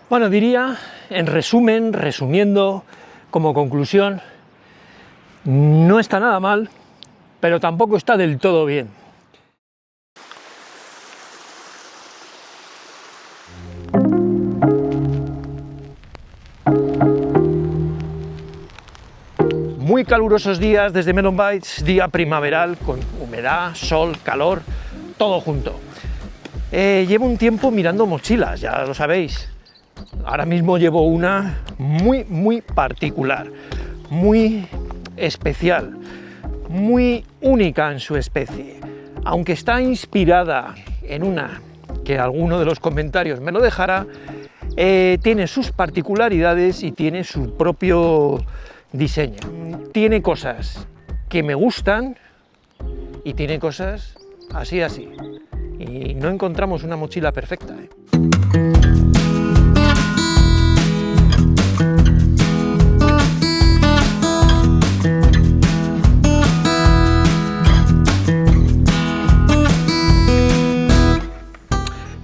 Bueno, diría, en resumen, resumiendo, como conclusión, no está nada mal, pero tampoco está del todo bien. Muy calurosos días desde Melon Bites, día primaveral con humedad, sol, calor, todo junto. Llevo un tiempo mirando mochilas, ya lo sabéis. Ahora mismo llevo una muy particular, muy especial, muy única en su especie. Aunque está inspirada en una que alguno de los comentarios me lo dejará, tiene sus particularidades y tiene su propio diseño. Tiene cosas que me gustan y tiene cosas así. Y no encontramos una mochila perfecta, ¿eh?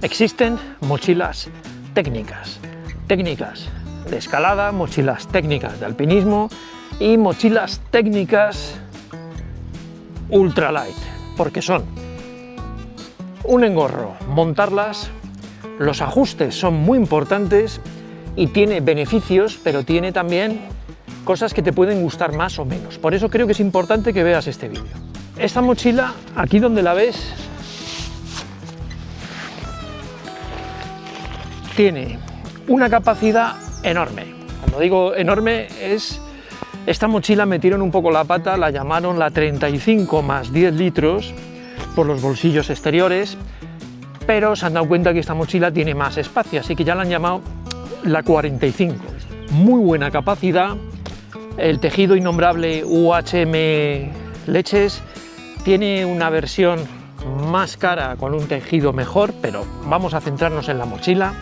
Existen mochilas técnicas de escalada, mochilas técnicas de alpinismo y mochilas técnicas ultralight, porque son un engorro montarlas, los ajustes son muy importantes y tiene beneficios, pero tiene también cosas que te pueden gustar más o menos. Por eso creo que es importante que veas este vídeo. Esta mochila, aquí donde la ves, tiene una capacidad enorme. Cuando digo enorme es... Esta mochila metieron un poco la pata, la llamaron la 35 más 10 litros por los bolsillos exteriores, pero se han dado cuenta que esta mochila tiene más espacio, así que ya la han llamado la 45. Muy buena capacidad, el tejido innombrable UHM Leches tiene una versión más cara con un tejido mejor, pero vamos a centrarnos en la mochila.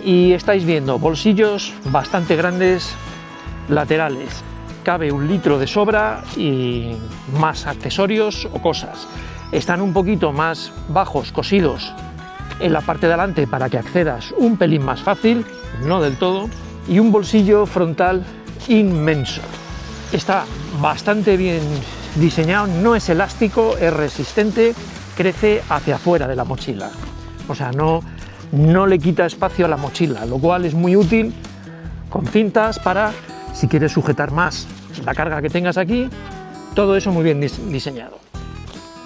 Y estáis viendo bolsillos bastante grandes laterales, cabe 1 litro de sobra y más accesorios o cosas. Están un poquito más bajos, cosidos en la parte de delante para que accedas un pelín más fácil, no del todo, y un bolsillo frontal inmenso. Está bastante bien diseñado, no es elástico, es resistente, crece hacia afuera de la mochila, o sea, no le quita espacio a la mochila, lo cual es muy útil con cintas para, si quieres sujetar más la carga que tengas aquí, todo eso muy bien diseñado.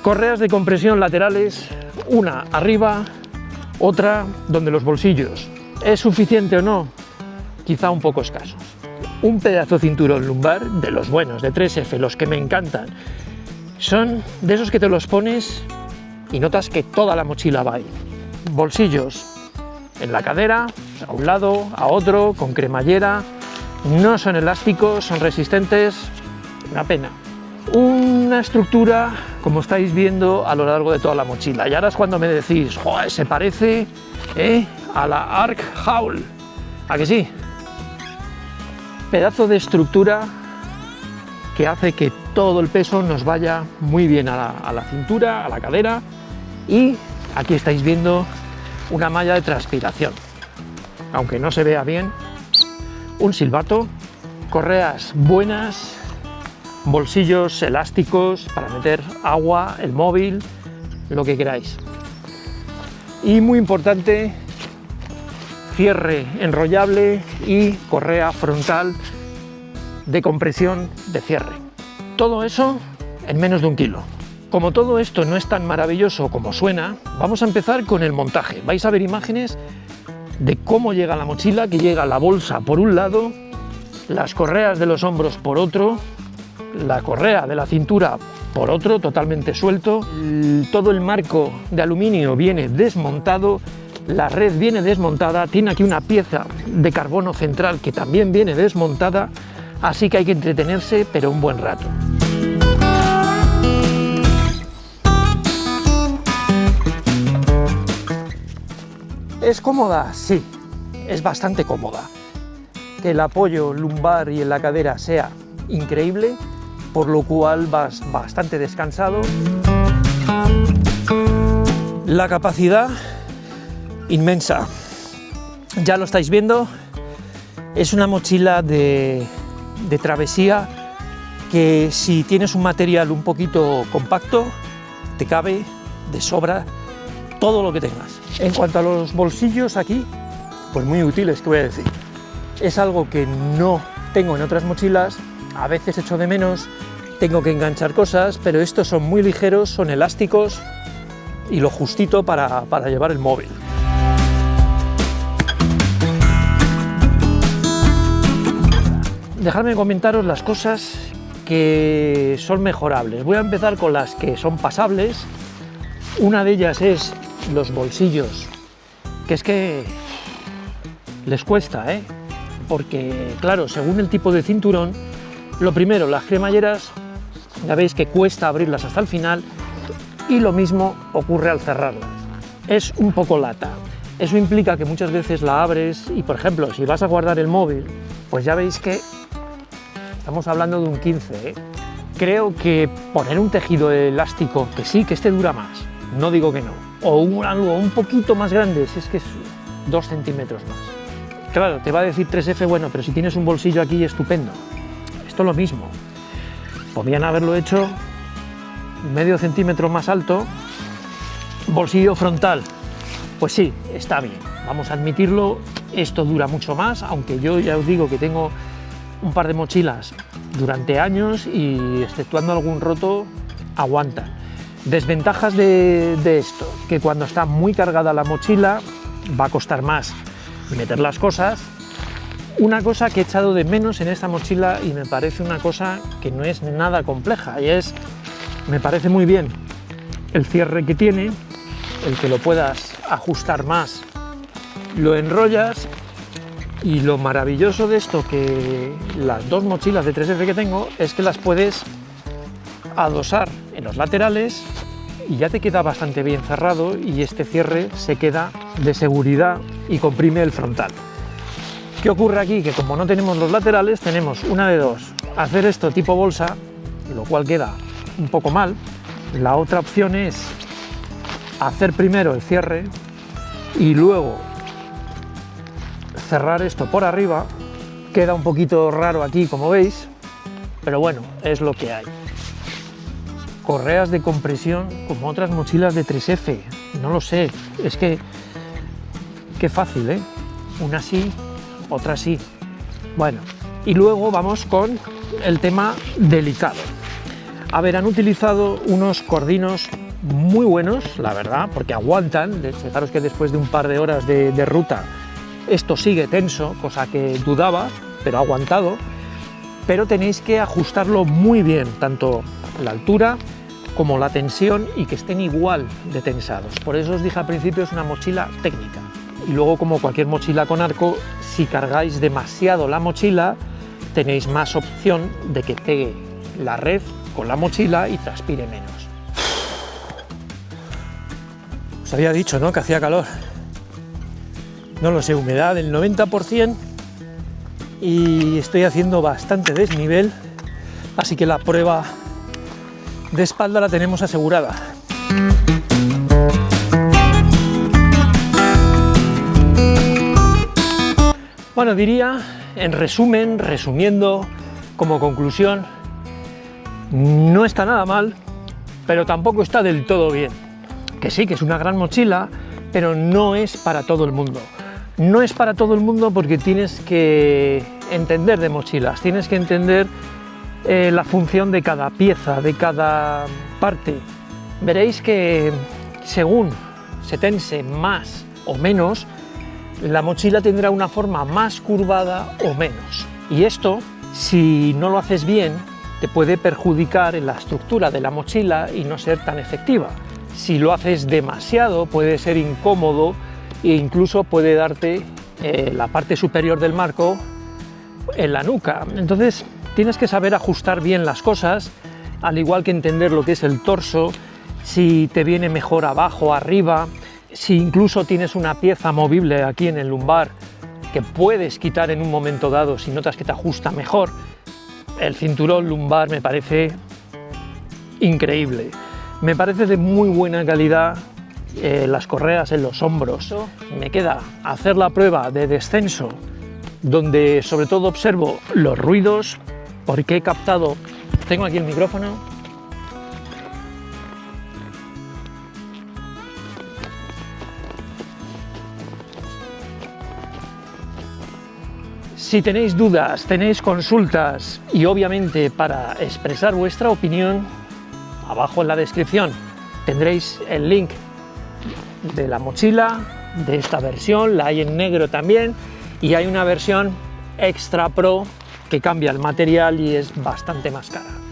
Correas de compresión laterales, una arriba, otra donde los bolsillos. ¿Es suficiente o no? Quizá un poco escasos. Un pedazo de cinturón lumbar, de los buenos, de 3F, los que me encantan. Son de esos que te los pones y notas que toda la mochila va ahí. Bolsillos en la cadera, a un lado, a otro, con cremallera, no son elásticos, son resistentes, una pena. Una estructura, como estáis viendo, a lo largo de toda la mochila. Y ahora es cuando me decís, joder, se parece a la Ark Haul, ¿a que sí? Pedazo de estructura que hace que todo el peso nos vaya muy bien a la cintura, a la cadera, y aquí estáis viendo una malla de transpiración, aunque no se vea bien, un silbato, correas buenas, bolsillos elásticos para meter agua, el móvil, lo que queráis. Y muy importante, cierre enrollable y correa frontal de compresión de cierre. Todo eso en menos de 1 kilo. Como todo esto no es tan maravilloso como suena, vamos a empezar con el montaje. Vais a ver imágenes de cómo llega la mochila, que llega la bolsa por un lado, las correas de los hombros por otro, la correa de la cintura por otro, totalmente suelto, todo el marco de aluminio viene desmontado, la red viene desmontada, tiene aquí una pieza de carbono central que también viene desmontada, así que hay que entretenerse, pero un buen rato. ¿Es cómoda? Sí, es bastante cómoda. Que el apoyo lumbar y en la cadera sea increíble, por lo cual vas bastante descansado. La capacidad inmensa. Ya lo estáis viendo, es una mochila de travesía que si tienes un material un poquito compacto, te cabe de sobra todo lo que tengas. En cuanto a los bolsillos aquí, pues muy útiles, ¿qué voy a decir? Es algo que no tengo en otras mochilas, a veces echo de menos, tengo que enganchar cosas, pero estos son muy ligeros, son elásticos y lo justito para llevar el móvil. Dejadme comentaros las cosas que son mejorables. Voy a empezar con las que son pasables. Una de ellas es los bolsillos, que es que les cuesta, porque claro, según el tipo de cinturón, lo primero, las cremalleras, ya veis que cuesta abrirlas hasta el final, y lo mismo ocurre al cerrarlas. Es un poco lata. Eso implica que muchas veces la abres y, por ejemplo, si vas a guardar el móvil, pues ya veis que estamos hablando de un 15, Creo que poner un tejido elástico, que sí, que este dura más, no digo que no, o algo un poquito más grande, si es que es 2 centímetros más. Claro, te va a decir 3F, bueno, pero si tienes un bolsillo aquí, estupendo. Esto es lo mismo. Podrían haberlo hecho medio centímetro más alto. Bolsillo frontal, pues sí, está bien, vamos a admitirlo, esto dura mucho más, aunque yo ya os digo que tengo un par de mochilas durante años y exceptuando algún roto, aguantan. Desventajas de esto, que cuando está muy cargada la mochila va a costar más meter las cosas. Una cosa que he echado de menos en esta mochila y me parece una cosa que no es nada compleja y es, me parece muy bien el cierre que tiene, el que lo puedas ajustar más, lo enrollas. Y lo maravilloso de esto, que las dos mochilas de 3F que tengo, es que las puedes adosar en los laterales y ya te queda bastante bien cerrado y este cierre se queda de seguridad y comprime el frontal. ¿Qué ocurre aquí? Que como no tenemos los laterales, tenemos una de dos, hacer esto tipo bolsa, lo cual queda un poco mal. La otra opción es hacer primero el cierre y luego cerrar esto por arriba. Queda un poquito raro aquí, como veis, pero bueno, es lo que hay. Correas de compresión como otras mochilas de 3F, no lo sé, es que qué fácil, una sí, otra sí. Bueno, y luego vamos con el tema delicado. A ver, han utilizado unos cordinos muy buenos, la verdad, porque aguantan. Fijaros que después de un par de horas de ruta esto sigue tenso, cosa que dudaba, pero ha aguantado. Pero tenéis que ajustarlo muy bien, tanto la altura como la tensión, y que estén igual de tensados. Por eso os dije al principio, es una mochila técnica. Y luego, como cualquier mochila con arco, si cargáis demasiado la mochila, tenéis más opción de que pegue la red con la mochila y transpire menos. Os había dicho, ¿no?, que hacía calor. No lo sé, humedad del 90% y estoy haciendo bastante desnivel, así que la prueba de espalda la tenemos asegurada. Bueno, diría, en resumen, resumiendo, como conclusión, no está nada mal, pero tampoco está del todo bien. Que sí, que es una gran mochila, pero no es para todo el mundo. No es para todo el mundo porque tienes que entender de mochilas, tienes que entender la función de cada pieza, de cada parte. Veréis que según se tense más o menos, la mochila tendrá una forma más curvada o menos. Y esto, si no lo haces bien, te puede perjudicar en la estructura de la mochila y no ser tan efectiva. Si lo haces demasiado, puede ser incómodo e incluso puede darte la parte superior del marco en la nuca. Entonces tienes que saber ajustar bien las cosas, al igual que entender lo que es el torso, si te viene mejor abajo, arriba, si incluso tienes una pieza movible aquí en el lumbar que puedes quitar en un momento dado si notas que te ajusta mejor. El cinturón lumbar me parece increíble, me parece de muy buena calidad las correas en los hombros. Me queda hacer la prueba de descenso, donde sobre todo observo los ruidos, porque he captado, tengo aquí el micrófono, si tenéis dudas, tenéis consultas y obviamente para expresar vuestra opinión, abajo en la descripción tendréis el link de la mochila, de esta versión, la hay en negro también, y hay una versión Extra Pro que cambia el material y es bastante más cara.